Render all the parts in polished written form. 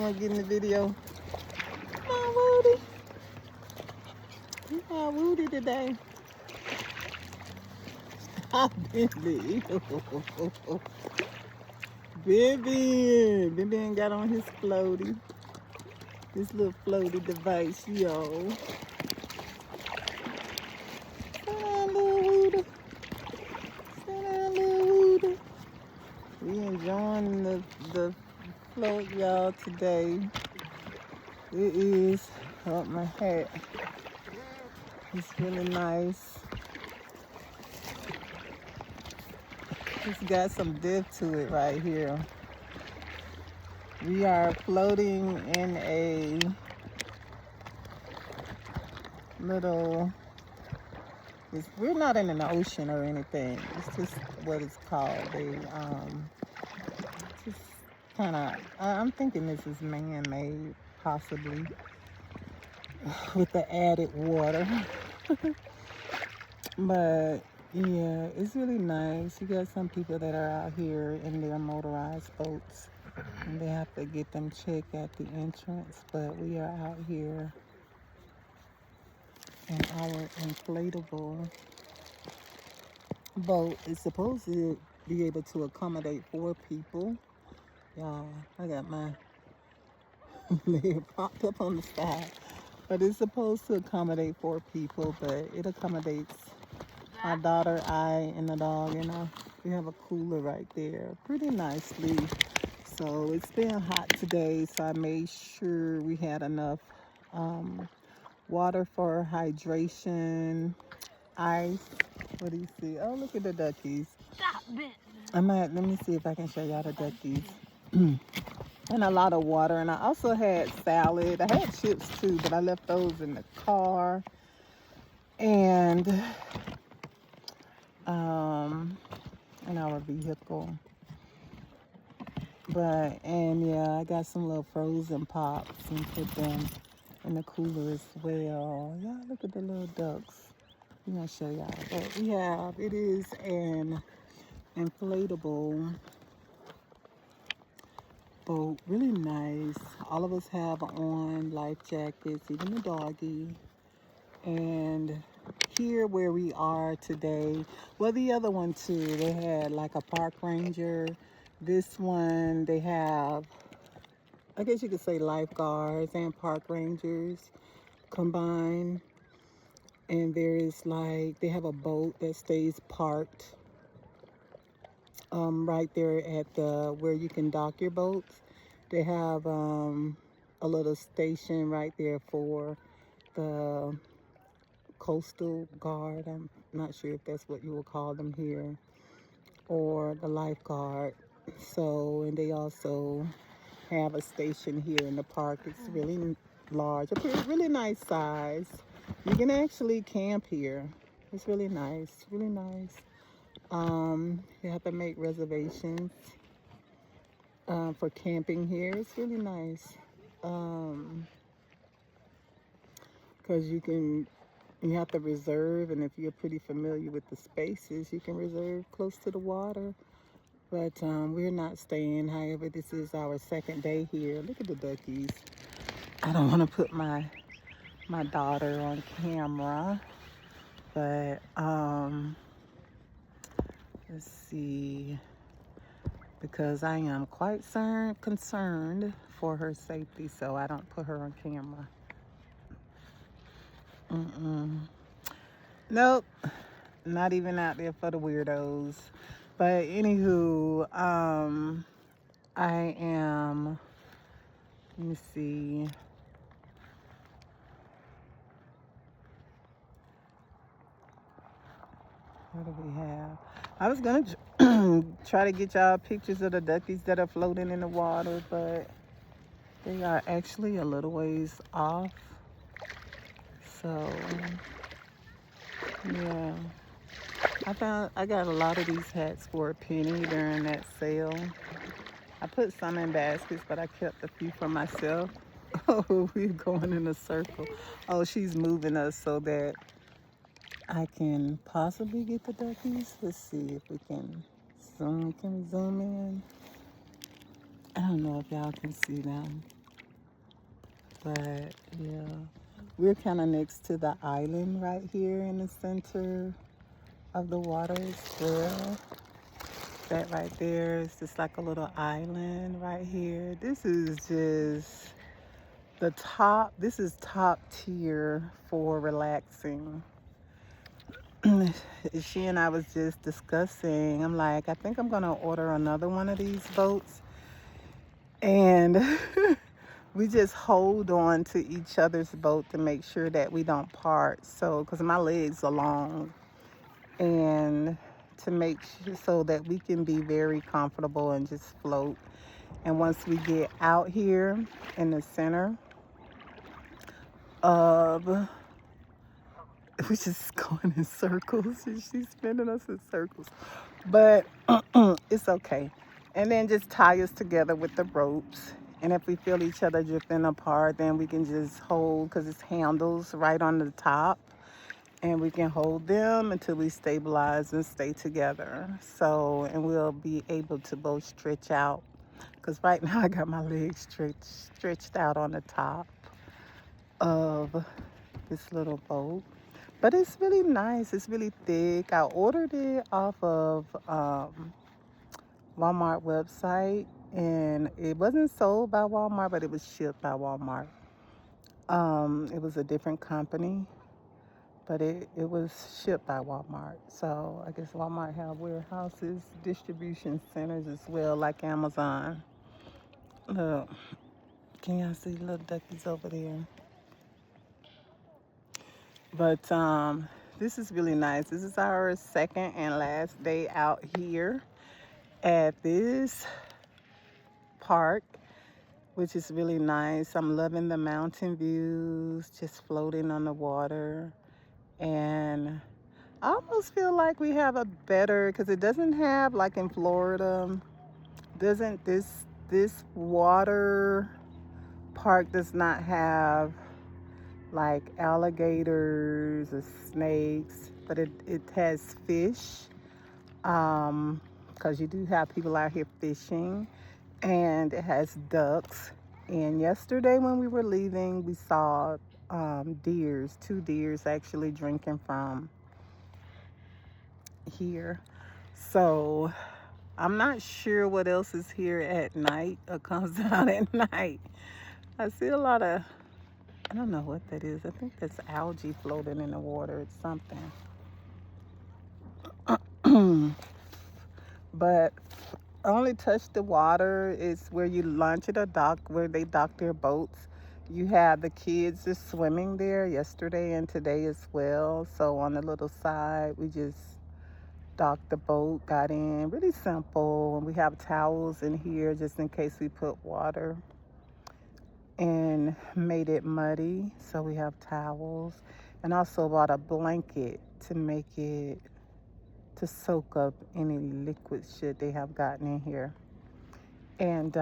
Want to get in the video? Come on, Woody. You got Woody today. Stop, Billy. Vivian got on his floaty. This little floaty device, yo. Sit down, little Woody. Sit down, little Woody. We enjoying the float, y'all, today. It is, oh, my hat. It's really nice. It's got some depth to it right here. We are floating in a little, we're not in an ocean or anything. It's just what it's called. Just kind of, I'm thinking this is man-made, possibly, with the added water. But yeah, it's really nice. You got some people that are out here in their motorized boats, and they have to get them checked at the entrance. But we are out here in our inflatable boat. It's supposed to be able to accommodate 4 people. Y'all, I got my leg propped up on the side. But it's supposed to accommodate 4 people, but it accommodates my daughter, I, and the dog, and we have a cooler right there pretty nicely. So it's been hot today, so I made sure we had enough water for hydration, ice. What do you see? Oh, look at the duckies. Stop it. Let me see if I can show y'all the duckies. And a lot of water. And I also had salad. I had chips too, but I left those in the car. And in our vehicle. And yeah, I got some little frozen pops and put them in the cooler as well. Y'all, look at the little ducks. I'm gonna show y'all. But it is an inflatable boat, really nice. All of us have on life jackets, even the doggy. And here where we are today, well, the other one too, they had like a park ranger. This one, they have, I guess you could say, lifeguards and park rangers combined. And there is like, they have a boat that stays parked right there at the where you can dock your boats. They have a little station right there for the coastal guard. I'm not sure if that's what you will call them here, or the lifeguard. So, and they also have a station here in the park. It's really large, a really nice size. You can actually camp here. It's really nice, really nice. You have to make reservations for camping here. It's really nice because you have to reserve, and if you're pretty familiar with the spaces, you can reserve close to the water. But we're not staying. However, this is our second day here. Look at the duckies. I don't want to put my daughter on camera, but let's see, because I am quite concerned for her safety, so I don't put her on camera. Nope, not even out there for the weirdos. But anywho, I am, let me see. What do we have? I was gonna try to get y'all pictures of the duckies that are floating in the water, but they are actually a little ways off. So yeah, I got a lot of these hats for a penny during that sale. I put some in baskets, but I kept a few for myself. Oh, we're going in a circle. Oh, she's moving us so that I can possibly get the duckies. Let's see if we can zoom. Can we zoom in? I don't know if y'all can see them. But yeah, we're kind of next to the island right here in the center of the water as well. That right there is just like a little island right here. This is just the top. This is top tier for relaxing. She and I was just discussing. I'm like, I think I'm gonna order another one of these boats, and we just hold on to each other's boat to make sure that we don't part. So, because my legs are long, and to make sure so that we can be very comfortable and just float. And once we get out here in the center of, we're just going in circles, and she's spinning us in circles. But it's okay. And then just tie us together with the ropes. And if we feel each other drifting apart, then we can just hold, because it's handles right on the top. And we can hold them until we stabilize and stay together. So, and we'll be able to both stretch out. Because right now I got my legs stretched out on the top of this little boat. But it's really nice. It's really thick. I ordered it off of Walmart website, and it wasn't sold by Walmart, but it was shipped by Walmart. It was a different company, but it was shipped by Walmart. So I guess Walmart have warehouses, distribution centers as well, like Amazon. Look, can y'all see little duckies over there? But this is really nice. This is our second and last day out here at this park, which is really nice. I'm loving the mountain views, just floating on the water. And I almost feel like we have a better, because it doesn't have, like in Florida, doesn't this water park does not have like alligators or snakes, but it has fish, because you do have people out here fishing, and it has ducks. And yesterday when we were leaving, we saw two deers actually drinking from here. So I'm not sure what else is here at night or comes out at night. I see a lot of, I don't know what that is. I think that's algae floating in the water. It's something. But I only touched the water. It's where you launch at a dock, where they dock their boats. You have the kids just swimming there yesterday and today as well. So on the little side, we just docked the boat, got in. Really simple. And we have towels in here just in case we put water and made it muddy. So we have towels. And also bought a blanket to make it, to soak up any liquid shit they have gotten in here. And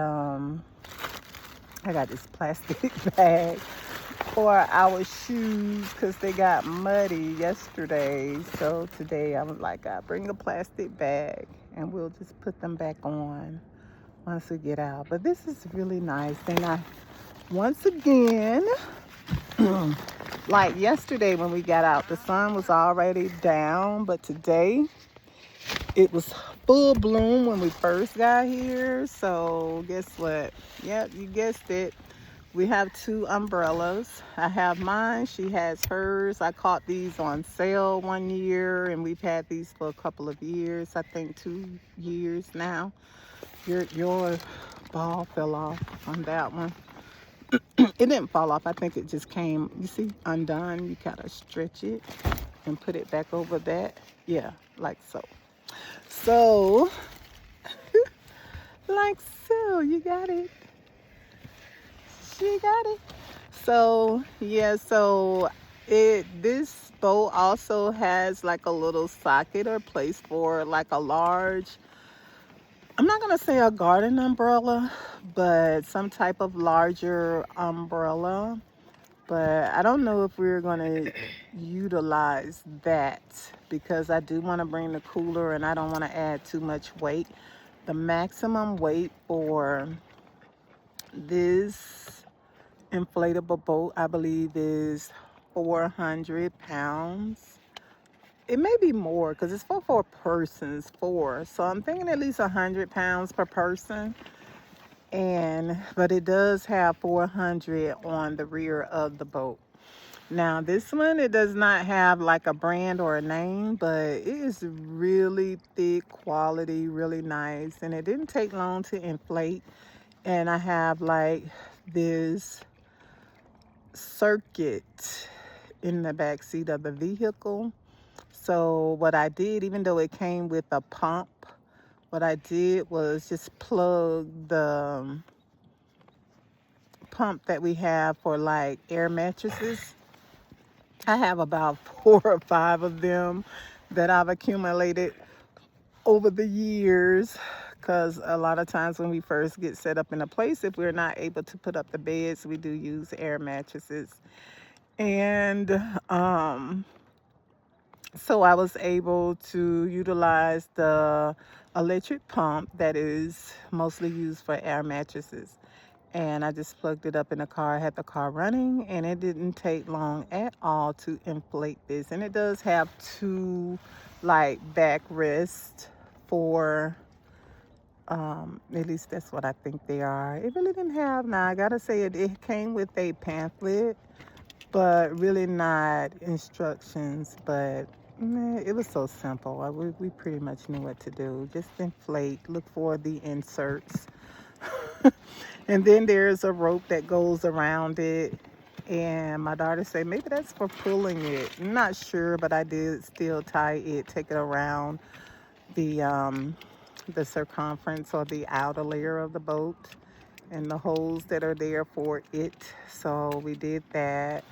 I got this plastic bag for our shoes because they got muddy yesterday. So today I was like, I bring a plastic bag and we'll just put them back on once we get out. But this is really nice. And I, once again, like yesterday when we got out, the sun was already down, but today it was full bloom when we first got here. So guess what? Yep, you guessed it. We have two umbrellas. I have mine, she has hers. I caught these on sale one year, and we've had these for a couple of years. I think 2 years now. Your ball fell off on that one. It didn't fall off. I think it just came, you see, undone. You gotta stretch it and put it back over that. Yeah, like so. So, like so, you got it. She got it. So, yeah, so this boat also has like a little socket or place for like a large, I'm not going to say a garden umbrella, but some type of larger umbrella. But I don't know if we're going to utilize that because I do want to bring the cooler and I don't want to add too much weight. The maximum weight for this inflatable boat, I believe, is 400 pounds. It may be more because it's for four persons, four. So I'm thinking at least 100 pounds per person. But it does have 400 on the rear of the boat. Now this one, it does not have like a brand or a name, but it is really thick quality, really nice. And it didn't take long to inflate. And I have like this circuit in the back seat of the vehicle. So what I did, even though it came with a pump, what I did was just plug the pump that we have for like air mattresses. I have about 4 or 5 of them that I've accumulated over the years, because a lot of times when we first get set up in a place, if we're not able to put up the beds, we do use air mattresses. And so I was able to utilize the electric pump that is mostly used for air mattresses. And I just plugged it up in the car. I had the car running, and it didn't take long at all to inflate this. And it does have two like backrests for at least that's what I think they are. It really didn't have, now I gotta say, it came with a pamphlet, but really not instructions. But it was so simple. We pretty much knew what to do. Just inflate, look for the inserts. And then there's a rope that goes around it. And my daughter said maybe that's for pulling it. I'm not sure, but I did still tie it, take it around the circumference or the outer layer of the boat and the holes that are there for it. So we did that.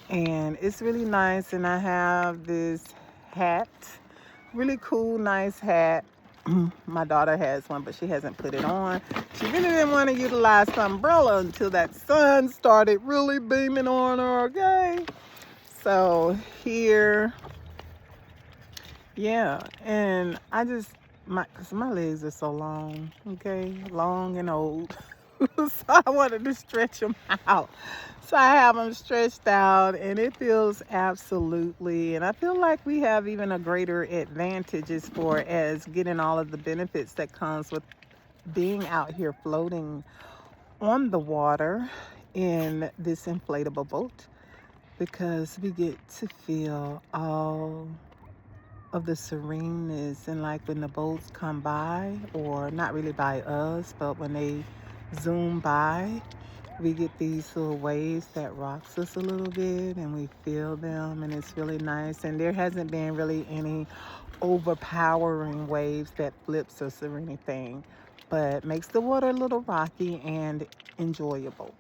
And it's really nice. And I have this hat, really cool, nice hat. My daughter has one, but she hasn't put it on. She really didn't want to utilize the umbrella until that sun started really beaming on her, okay? So here, yeah, and I just, cause my legs are so long, okay? Long and old. So I wanted to stretch them out. So I have them stretched out, and it feels absolutely, and I feel like we have even a greater advantage as far as getting all of the benefits that comes with being out here floating on the water in this inflatable boat, because we get to feel all of the sereneness. And like when the boats come by, or not really by us, but when they zoom by, we get these little waves that rocks us a little bit, and we feel them, and it's really nice. And there hasn't been really any overpowering waves that flips us or anything, but makes the water a little rocky and enjoyable.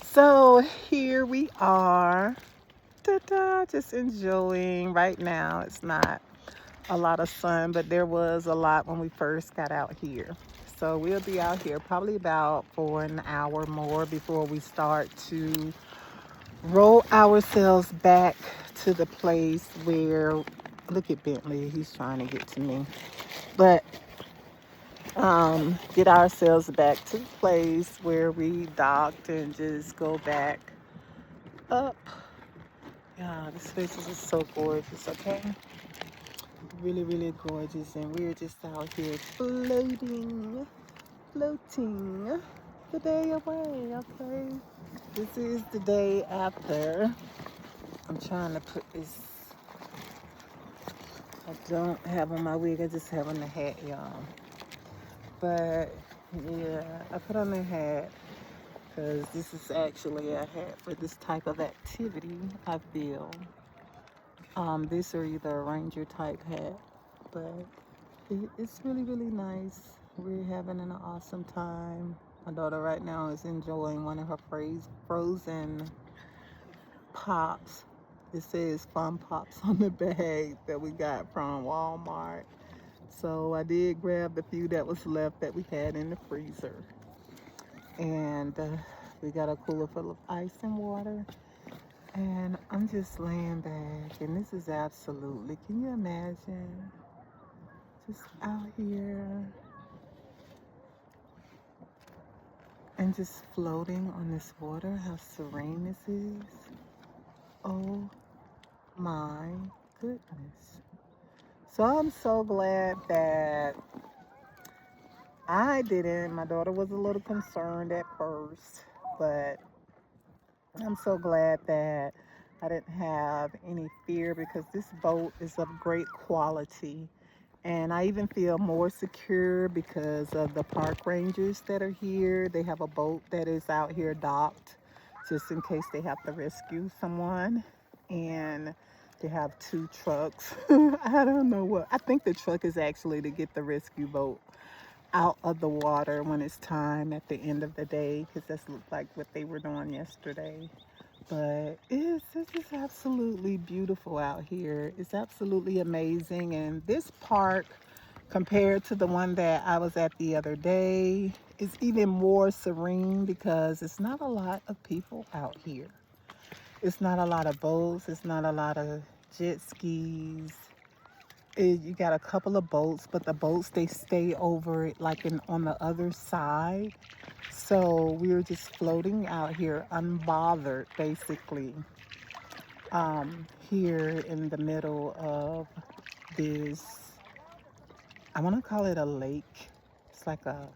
So here we are, ta-da, just enjoying. Right now it's not a lot of sun, but there was a lot when we first got out here. So we'll be out here probably about for an hour more before we start to roll ourselves back to the place where, look at Bentley, he's trying to get to me. But get ourselves back to the place where we docked and just go back up. Yeah, this place is just so gorgeous, okay? Really, really gorgeous. And we're just out here floating the day away, okay? This is the day after. I'm trying to put this, I don't have on my wig, I just have on the hat, y'all. But yeah, I put on the hat because this is actually a hat for this type of activity, I feel. This or either a ranger type hat, but it's really, really nice. We're having an awesome time. My daughter right now is enjoying one of her frozen pops. It says Fun Pops on the bag that we got from Walmart. So I did grab the few that was left that we had in the freezer. And we got a cooler full of ice and water. And I'm just laying back. And this is absolutely, can you imagine? Just out here. and just floating on this water. How serene this is. Oh my goodness. So I'm so glad that I didn't. My daughter was a little concerned at first, but I'm so glad that I didn't have any fear because this boat is of great quality. And I even feel more secure because of the park rangers that are here. They have a boat that is out here docked just in case they have to rescue someone. And they have two trucks. I don't know what. I think the truck is actually to get the rescue boat out of the water when it's time at the end of the day, because that's looked like what they were doing yesterday. But this is absolutely beautiful out here. It's absolutely amazing. And this park, compared to the one that I was at the other day, is even more serene because it's not a lot of people out here. It's not a lot of boats. It's not a lot of jet skis. You got a couple of boats, but the boats, they stay over like on the other side. So we were just floating out here unbothered, basically, here in the middle of this, I want to call it a lake. It's like a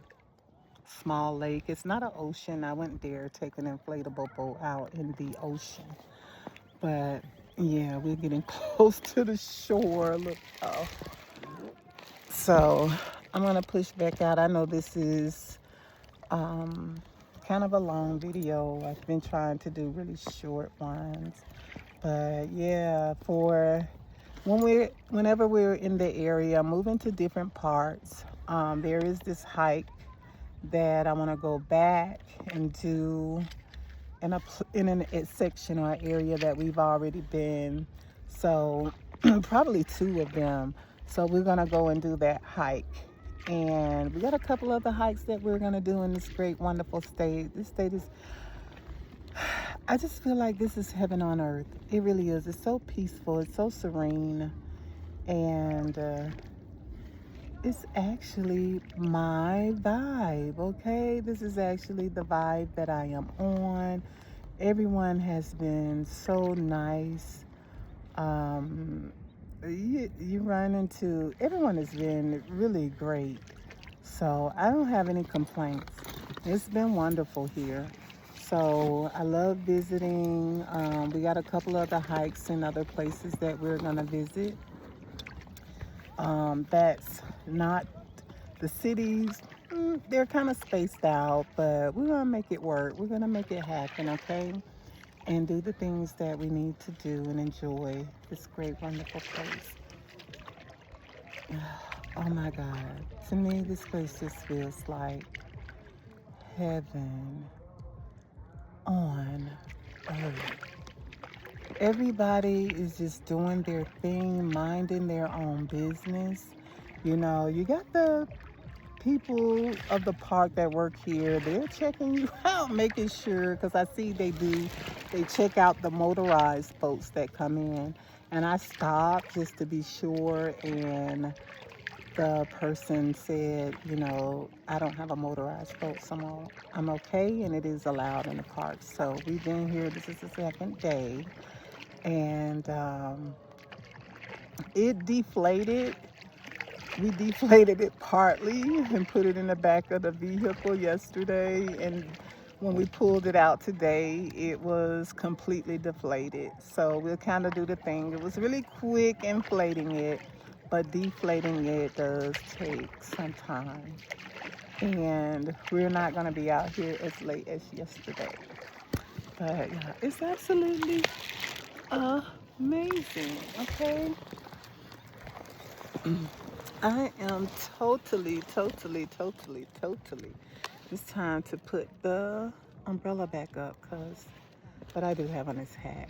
small lake. It's not an ocean. I wouldn't dare take an inflatable boat out in the ocean. But yeah, we're getting close to the shore. Look, oh. So I'm going to push back out. I know this is kind of a long video. I've been trying to do really short ones. But yeah, for whenever we're in the area, moving to different parts, there is this hike that I want to go back and do in a section or area that we've already been. So probably two of them. So we're gonna go and do that hike. And we got a couple other hikes that we're gonna do in this great, wonderful state. This state is, I just feel like this is heaven on earth. It really is. It's so peaceful. It's so serene. And it's actually my vibe, okay? This is actually the vibe that I am on. Everyone has been so nice. You run into, everyone has been really great. So I don't have any complaints. It's been wonderful here. So I love visiting. We got a couple other hikes and other places that we're gonna visit. That's not the cities. They're kind of spaced out, but we're gonna make it work. We're gonna make it happen, okay? And do the things that we need to do and enjoy this great, wonderful place. Oh my God. To me, this place just feels like heaven on earth. Everybody is just doing their thing, minding their own business. You know, you got the people of the park that work here. They're checking you out, making sure, because I see they check out the motorized boats that come in. And I stopped just to be sure, and the person said, you know, I don't have a motorized boat, so I'm okay, and it is allowed in the park. So we've been here, this is the second day, and it deflated. We deflated it partly and put it in the back of the vehicle yesterday, and when we pulled it out today, it was completely deflated. So we'll kind of do the thing. It was really quick inflating it, but deflating it does take some time. And we're not going to be out here as late as yesterday. But yeah, it's absolutely amazing, okay? I am totally. It's time to put the umbrella back up, but I do have on this hat.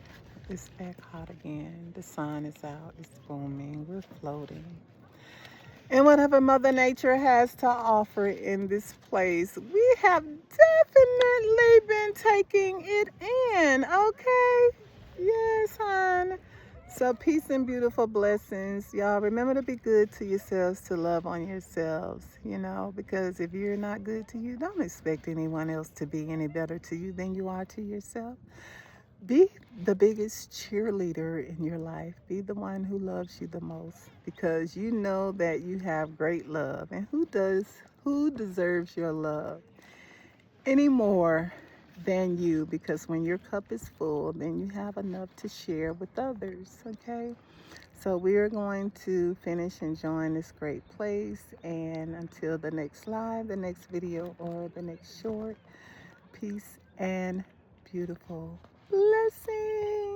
It's back hot again. The sun is out. It's booming. We're floating. And whatever Mother Nature has to offer in this place, we have definitely been taking it in, okay? Yes, hon. So peace and beautiful blessings. Y'all remember to be good to yourselves, to love on yourselves, because if you're not good to you, don't expect anyone else to be any better to you than you are to yourself. Be the biggest cheerleader in your life. Be the one who loves you the most because you know that you have great love. And who deserves your love any more than you? Because when your cup is full, then you have enough to share with others, okay? So we are going to finish enjoying this great place. And until the next live, the next video, or the next short, peace and beautiful blessings.